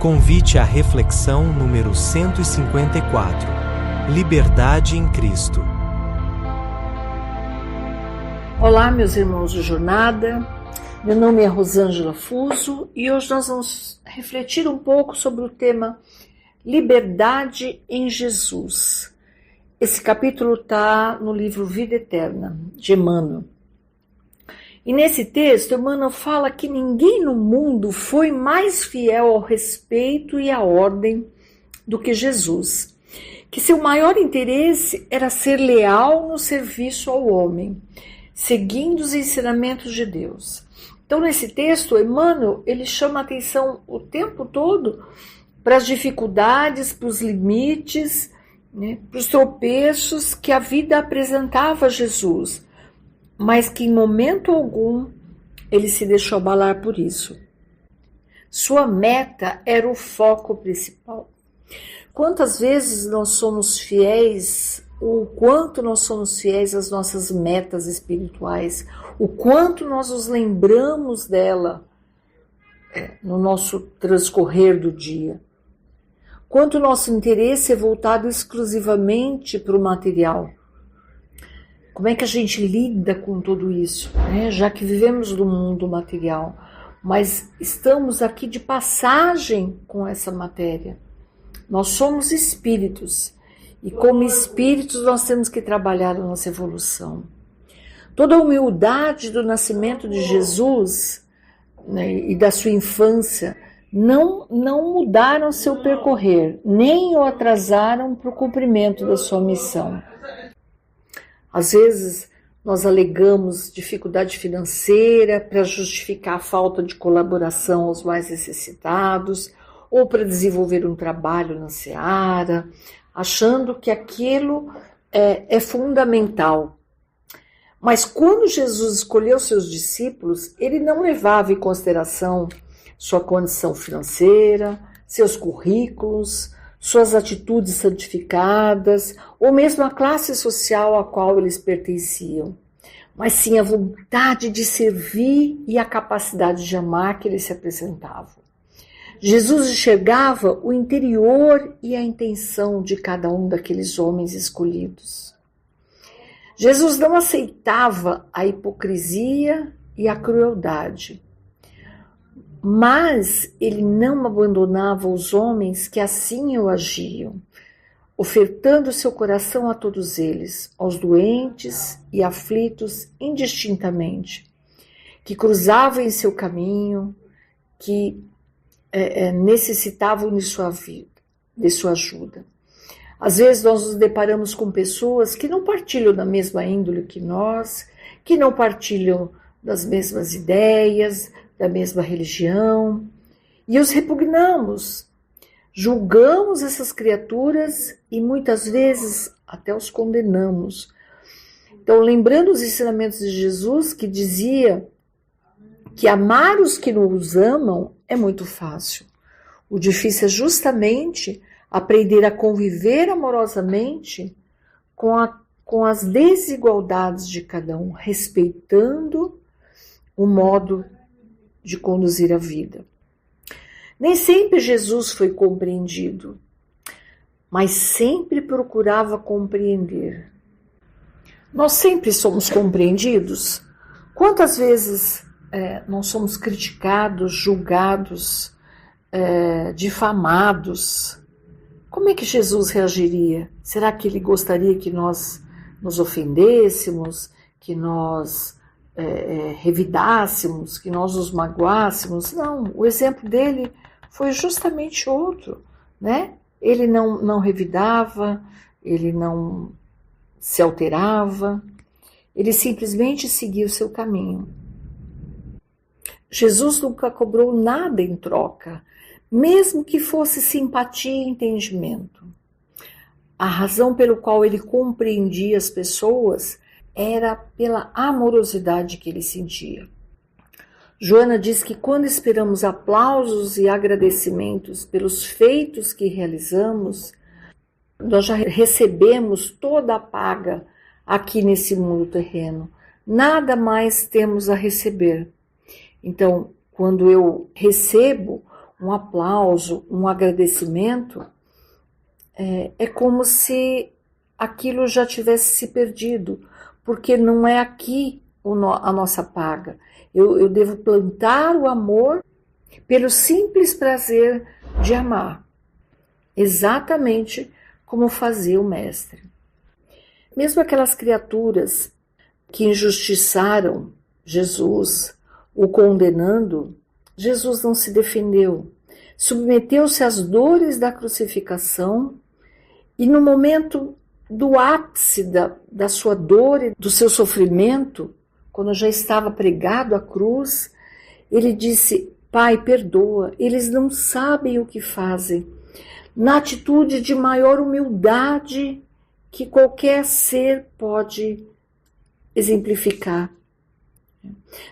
Convite à reflexão número 154. Liberdade em Cristo. Olá, meus irmãos de jornada. Meu nome é Rosângela Fuso e hoje nós vamos refletir um pouco sobre o tema Liberdade em Jesus. Esse capítulo está no livro Vida Eterna, de Emmanuel. E nesse texto, Emmanuel fala que ninguém no mundo foi mais fiel ao respeito e à ordem do que Jesus. Que seu maior interesse era ser leal no serviço ao homem, seguindo os ensinamentos de Deus. Então, nesse texto, Emmanuel, ele chama a atenção o tempo todo para as dificuldades, para os limites, para os tropeços que a vida apresentava a Jesus, mas que em momento algum ele se deixou abalar por isso. Sua meta era o foco principal. Quantas vezes nós somos fiéis, o quanto nós somos fiéis às nossas metas espirituais, o quanto nós nos lembramos dela no nosso transcorrer do dia. Quanto nosso interesse é voltado exclusivamente para o material. Como é que a gente lida com tudo isso, já que vivemos no mundo material, mas estamos aqui de passagem com essa matéria. Nós somos espíritos e como espíritos nós temos que trabalhar a nossa evolução. Toda a humildade do nascimento de Jesus e da sua infância não mudaram seu percorrer, nem o atrasaram para o cumprimento da sua missão. Às vezes, nós alegamos dificuldade financeira para justificar a falta de colaboração aos mais necessitados ou para desenvolver um trabalho na seara, achando que aquilo é fundamental. Mas quando Jesus escolheu seus discípulos, ele não levava em consideração sua condição financeira, seus currículos, suas atitudes santificadas, ou mesmo a classe social a qual eles pertenciam, mas sim a vontade de servir e a capacidade de amar que eles se apresentavam. Jesus enxergava o interior e a intenção de cada um daqueles homens escolhidos. Jesus não aceitava a hipocrisia e a crueldade, mas ele não abandonava os homens que assim o agiam, ofertando seu coração a todos eles, aos doentes e aflitos indistintamente, que cruzavam em seu caminho, que necessitavam de sua vida, de sua ajuda. Às vezes nós nos deparamos com pessoas que não partilham da mesma índole que nós, que não partilham das mesmas ideias, da mesma religião, e os repugnamos, julgamos essas criaturas e muitas vezes até os condenamos. Então, lembrando os ensinamentos de Jesus, que dizia que amar os que nos amam é muito fácil. O difícil é justamente aprender a conviver amorosamente com as desigualdades de cada um, respeitando o modo de conduzir a vida. Nem sempre Jesus foi compreendido, mas sempre procurava compreender. Nós sempre somos compreendidos? Quantas vezes nós somos criticados, julgados, difamados? Como é que Jesus reagiria? Será que ele gostaria que nós nos ofendêssemos, que nós revidássemos, que nós os magoássemos? Não, o exemplo dele foi justamente outro, Ele não revidava, ele não se alterava, ele simplesmente seguia o seu caminho. Jesus nunca cobrou nada em troca, mesmo que fosse simpatia e entendimento. A razão pelo qual ele compreendia as pessoas era pela amorosidade que ele sentia. Joana diz que quando esperamos aplausos e agradecimentos pelos feitos que realizamos, nós já recebemos toda a paga aqui nesse mundo terreno. Nada mais temos a receber. Então, quando eu recebo um aplauso, um agradecimento, é como se aquilo já tivesse se perdido, porque não é aqui a nossa paga. Eu devo plantar o amor pelo simples prazer de amar, exatamente como fazia o Mestre. Mesmo aquelas criaturas que injustiçaram Jesus, o condenando, Jesus não se defendeu, submeteu-se às dores da crucificação e no momento do ápice da sua dor e do seu sofrimento, quando já estava pregado à cruz, ele disse: Pai, perdoa, eles não sabem o que fazem. Na atitude de maior humildade que qualquer ser pode exemplificar.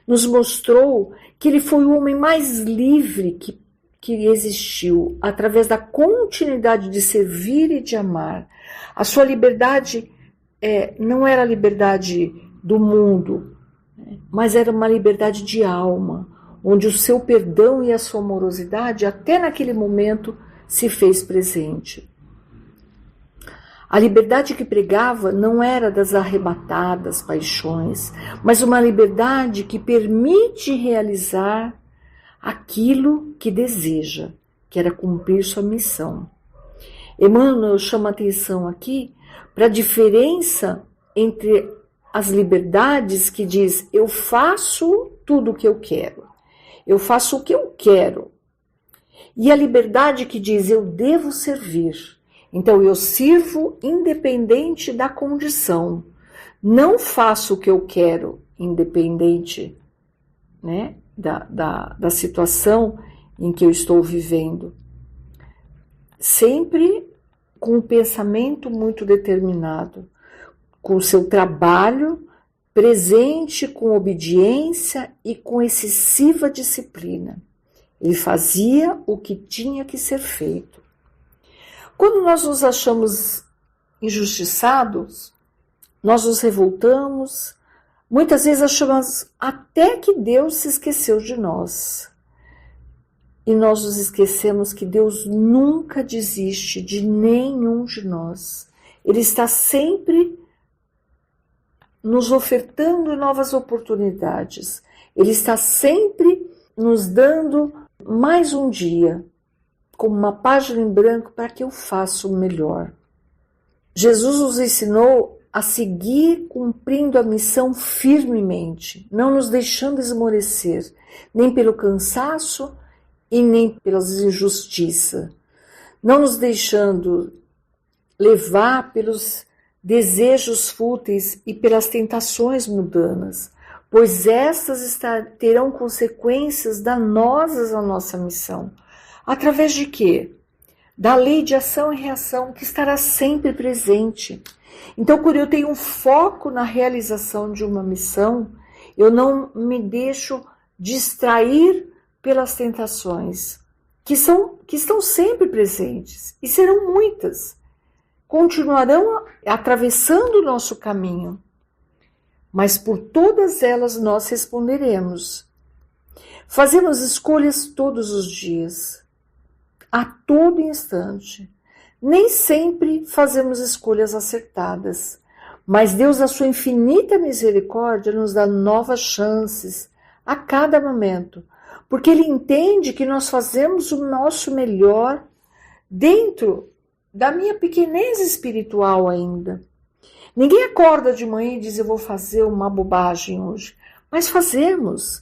Nos mostrou que ele foi o homem mais livre que existiu, através da continuidade de servir e de amar. A sua liberdade não era a liberdade do mundo, mas era uma liberdade de alma, onde o seu perdão e a sua amorosidade, até naquele momento, se fez presente. A liberdade que pregava não era das arrebatadas paixões, mas uma liberdade que permite realizar aquilo que deseja, que era cumprir sua missão. Emmanuel chama atenção aqui para a diferença entre as liberdades que diz: eu faço tudo o que eu quero, eu faço o que eu quero, e a liberdade que diz: eu devo servir. Então eu sirvo independente da condição, não faço o que eu quero independente, né, da situação em que eu estou vivendo. Sempre com um pensamento muito determinado, com o seu trabalho presente, com obediência e com excessiva disciplina. Ele fazia o que tinha que ser feito. Quando nós nos achamos injustiçados, nós nos revoltamos, muitas vezes achamos até que Deus se esqueceu de nós. E nós nos esquecemos que Deus nunca desiste de nenhum de nós. Ele está sempre nos ofertando novas oportunidades. Ele está sempre nos dando mais um dia, como uma página em branco, para que eu faça o melhor. Jesus nos ensinou a seguir cumprindo a missão firmemente, não nos deixando esmorecer, nem pelo cansaço e nem pelas injustiças, não nos deixando levar pelos desejos fúteis e pelas tentações mundanas, pois estas terão consequências danosas à nossa missão. Através de quê? Da lei de ação e reação, que estará sempre presente. Então, quando eu tenho um foco na realização de uma missão, eu não me deixo distrair pelas tentações, que estão sempre presentes, e serão muitas. Continuarão atravessando o nosso caminho, mas por todas elas nós responderemos. Fazemos escolhas todos os dias, a todo instante. Nem sempre fazemos escolhas acertadas, mas Deus, na sua infinita misericórdia, nos dá novas chances a cada momento, porque Ele entende que nós fazemos o nosso melhor dentro da minha pequenez espiritual ainda. Ninguém acorda de manhã e diz: eu vou fazer uma bobagem hoje, mas fazemos.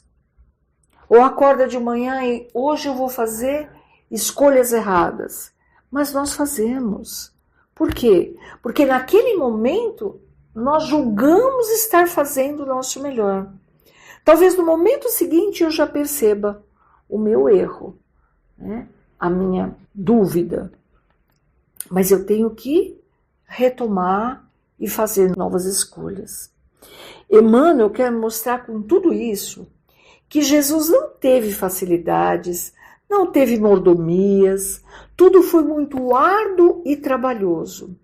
Ou acorda de manhã e hoje eu vou fazer escolhas erradas, mas nós fazemos. Por quê? Porque naquele momento nós julgamos estar fazendo o nosso melhor. Talvez no momento seguinte eu já perceba o meu erro, né? A minha dúvida. Mas eu tenho que retomar e fazer novas escolhas. Emmanuel quer mostrar com tudo isso que Jesus não teve facilidades, não teve mordomias, tudo foi muito árduo e trabalhoso.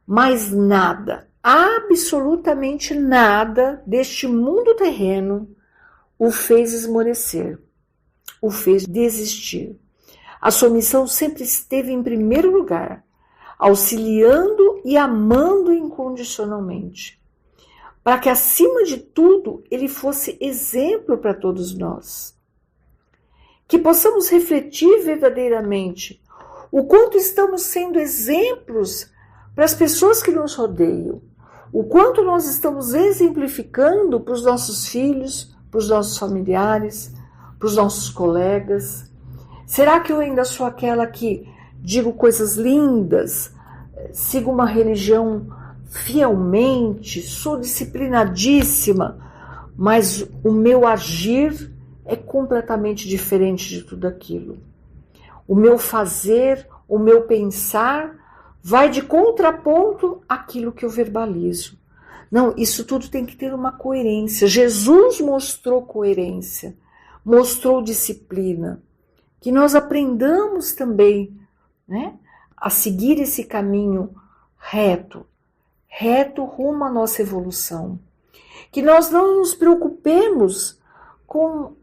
Mas nada, absolutamente nada deste mundo terreno o fez esmorecer, o fez desistir. A sua missão sempre esteve em primeiro lugar, auxiliando e amando incondicionalmente, para que, acima de tudo, ele fosse exemplo para todos nós. Que possamos refletir verdadeiramente o quanto estamos sendo exemplos para as pessoas que nos rodeiam, o quanto nós estamos exemplificando para os nossos filhos, para os nossos familiares, para os nossos colegas. Será que eu ainda sou aquela que digo coisas lindas, sigo uma religião fielmente, sou disciplinadíssima, mas o meu agir é completamente diferente de tudo aquilo? O meu fazer, o meu pensar vai de contraponto àquilo que eu verbalizo. Não, isso tudo tem que ter uma coerência. Jesus mostrou coerência, mostrou disciplina. Que nós aprendamos também, né, a seguir esse caminho reto rumo à nossa evolução. Que nós não nos preocupemos com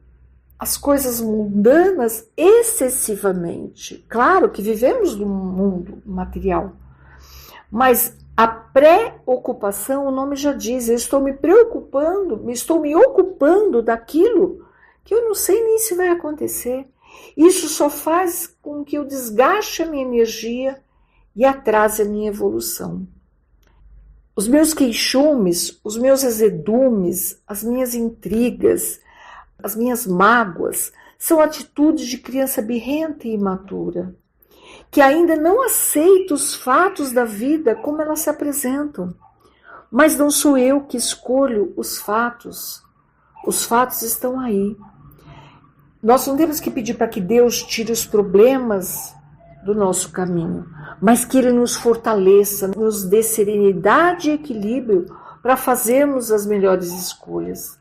as coisas mundanas excessivamente. Claro que vivemos num mundo material, mas a preocupação, o nome já diz, eu estou me preocupando, estou me ocupando daquilo que eu não sei nem se vai acontecer. Isso só faz com que eu desgaste a minha energia e atrase a minha evolução. Os meus queixumes, os meus azedumes, as minhas intrigas, as minhas mágoas são atitudes de criança birrenta e imatura, que ainda não aceita os fatos da vida como elas se apresentam. Mas não sou eu que escolho os fatos estão aí. Nós não temos que pedir para que Deus tire os problemas do nosso caminho, mas que Ele nos fortaleça, nos dê serenidade e equilíbrio para fazermos as melhores escolhas.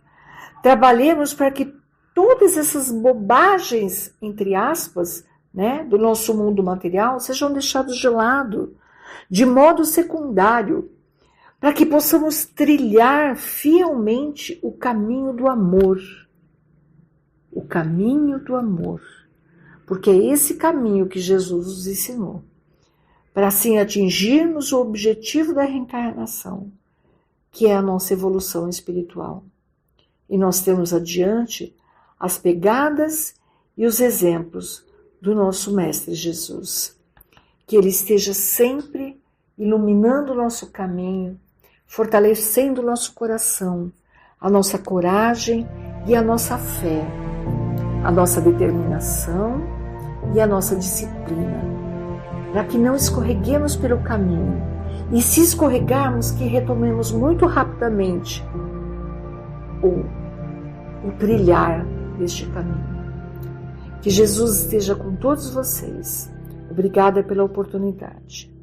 Trabalhemos para que todas essas bobagens, entre aspas, né, do nosso mundo material sejam deixadas de lado, de modo secundário, para que possamos trilhar fielmente o caminho do amor. O caminho do amor. Porque é esse caminho que Jesus nos ensinou, para assim atingirmos o objetivo da reencarnação, que é a nossa evolução espiritual. E nós temos adiante as pegadas e os exemplos do nosso Mestre Jesus. Que Ele esteja sempre iluminando o nosso caminho, fortalecendo o nosso coração, a nossa coragem e a nossa fé, a nossa determinação e a nossa disciplina, para que não escorreguemos pelo caminho e, se escorregarmos, que retomemos muito rapidamente o trilhar deste caminho. Que Jesus esteja com todos vocês. Obrigada pela oportunidade.